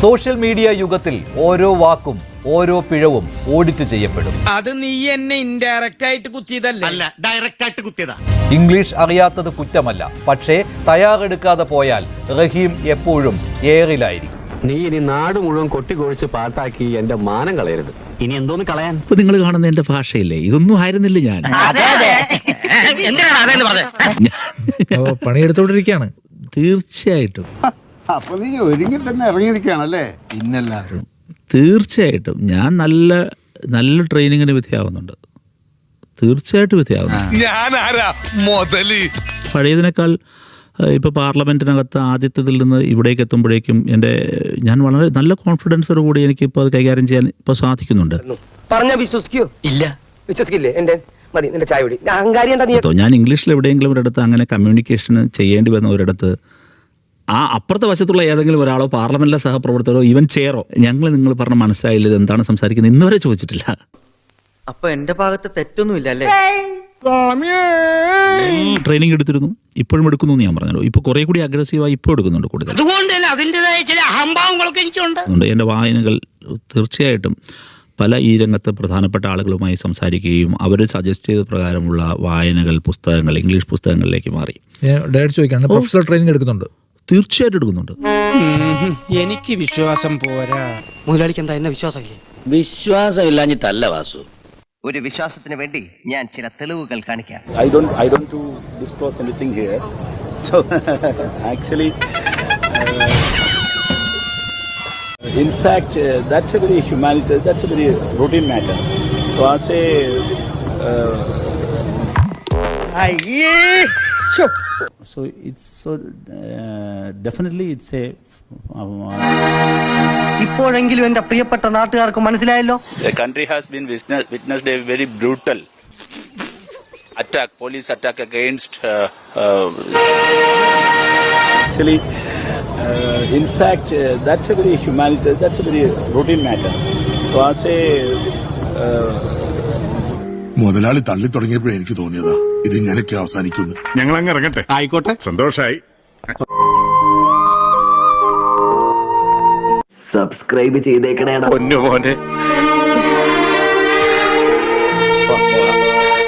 Social media യുഗത്തിൽ ഓരോ വാക്കും ഓരോ പിഴവും ഓഡിറ്റ് ചെയ്യപ്പെടും. അത് നീ എന്നെ ഇൻഡയറക്റ്റ് ആയിട്ട് കുത്തിയതല്ല, ഡയറക്റ്റ് ആയിട്ട് കുത്തിയതാ. ഇംഗ്ലീഷ് അറിയാത്തത് കുറ്റമല്ല, പക്ഷേ തയ്യാറെടുക്കാതെ പോയാൽ റഹീം എപ്പോഴും ഏറിലായിരിക്കും. നീ ഇനി നാട് മുഴുവൻ കൊട്ടിക്കൊഴിച്ച് പാട്ടാക്കി എന്റെ മാനം കളയരുത്. ഇനി എന്തോന്ന് കളയാൻ? ഇപ്പൊ നിങ്ങൾ കാണുന്ന എന്റെ ഭാഷയില്ലേ, ഇതൊന്നും ആയിരുന്നില്ല ഞാൻ. പണിയെടുത്തോണ്ടിരിക്കുകയാണ്. തീർച്ചയായിട്ടും അപ്പൊ നീ ഒരുങ്ങി തന്നെ ഇറങ്ങിയിരിക്കുകയാണല്ലേ? ഇന്നല്ലാരും തീർച്ചയായിട്ടും ഞാൻ നല്ല ട്രെയിനിങ്ങിന് വിധേയാവുന്നുണ്ട്. തീർച്ചയായിട്ടും വിധേയാവുന്നുണ്ട്. പഴയതിനേക്കാൾ ഇപ്പോൾ പാർലമെൻറ്റിനകത്ത് ആദ്യത്തതിൽ നിന്ന് ഇവിടേക്ക് എത്തുമ്പോഴേക്കും ഞാൻ വളരെ നല്ല കോൺഫിഡൻസോട് കൂടി എനിക്കിപ്പോൾ അത് കൈകാര്യം ചെയ്യാൻ ഇപ്പോൾ സാധിക്കുന്നുണ്ട്. പറഞ്ഞ വിശ്വസിക്കോ? ഇല്ല, വിശ്വസിക്കില്ലേ? എന്റെ മതി, നിന്റെ ചായ കുടി. അഹങ്കാരി എന്താ നീ? ഞാൻ ഇംഗ്ലീഷിൽ എവിടെയെങ്കിലും ഒരിടത്ത് അങ്ങനെ കമ്മ്യൂണിക്കേഷന് ചെയ്യേണ്ടി വന്ന ഒരിടത്ത് ആ അപ്പുറത്തെ വശത്തുള്ള ഏതെങ്കിലും ഒരാളോ പാർലമെന്റിലെ സഹപ്രവർത്തകരോ ഈവൻ ചെയറോ നിങ്ങൾ പറഞ്ഞ മനസ്സിലായില്ല ഇത് എന്താണ് സംസാരിക്കുന്നത് ഇന്നുവരെ ചോദിച്ചിട്ടില്ല. അപ്പൊ എന്റെ ഭാഗത്ത് തെറ്റൊന്നുമില്ല അല്ലേ? ട്രെയിനിങ് എടുത്തിരുന്നു, ഇപ്പോഴും എടുക്കുന്നു എന്ന് ഞാൻ പറഞ്ഞല്ലോ. ഇപ്പൊ കുറെ കൂടി അഗ്രസീവായി ഇപ്പോൾ എടുക്കുന്നുണ്ട് കൂടുതൽ. എന്റെ വായനകൾ തീർച്ചയായിട്ടും പല ഈ രംഗത്ത് പ്രധാനപ്പെട്ട ആളുകളുമായി സംസാരിക്കുകയും അവർ സജസ്റ്റ് ചെയ്ത പ്രകാരമുള്ള വായനകൾ, പുസ്തകങ്ങൾ, ഇംഗ്ലീഷ് പുസ്തകങ്ങളിലേക്ക് മാറി. ചോദിക്കാണ്, പ്രൊഫഷണൽ ട്രെയിനിങ് എടുക്കുന്നുണ്ട്? തീർച്ചയായിട്ടും എടുക്കുന്നുണ്ട്. എനിക്ക് വിശ്വാസം പോരാ. മുതലാളിക്ക് എന്താ എന്നെ വിശ്വാസമില്ലേ? വിശ്വാസമില്ലാഞ്ഞിട്ടല്ല വാസു, ഒരു വിശ്വാസത്തിന് വേണ്ടി ഞാൻ ചില തെളിവുകൾ കാണിക്കാം. I don't to disclose anything here. So actually, in fact, that's a very humanitarian, that's a very routine matter. So I say, so it's so definitely it's a. ഇപ്പോഴെങ്കിലും എന്റെ പ്രിയപ്പെട്ട നാട്ടുകാർക്ക് മനസ്സിലായല്ലോ. The country has been witnessed a very brutal attack, police attack against. Actually, in fact, that's a very humanitarian, that's a very routine matter. So I say. മുതലാളി തള്ളി തുടങ്ങിയപ്പോഴേ എനിക്ക് തോന്നിയതാ ഇത് ഇങ്ങനെയൊക്കെ അവസാനിക്കുന്നു. ഞങ്ങൾ അങ്ങ് ഇറങ്ങട്ടെ. ആയിക്കോട്ടെ, സന്തോഷായി. സബ്സ്ക്രൈബ് ചെയ്തേക്കണേടാ. പൊന്നു മോനെ.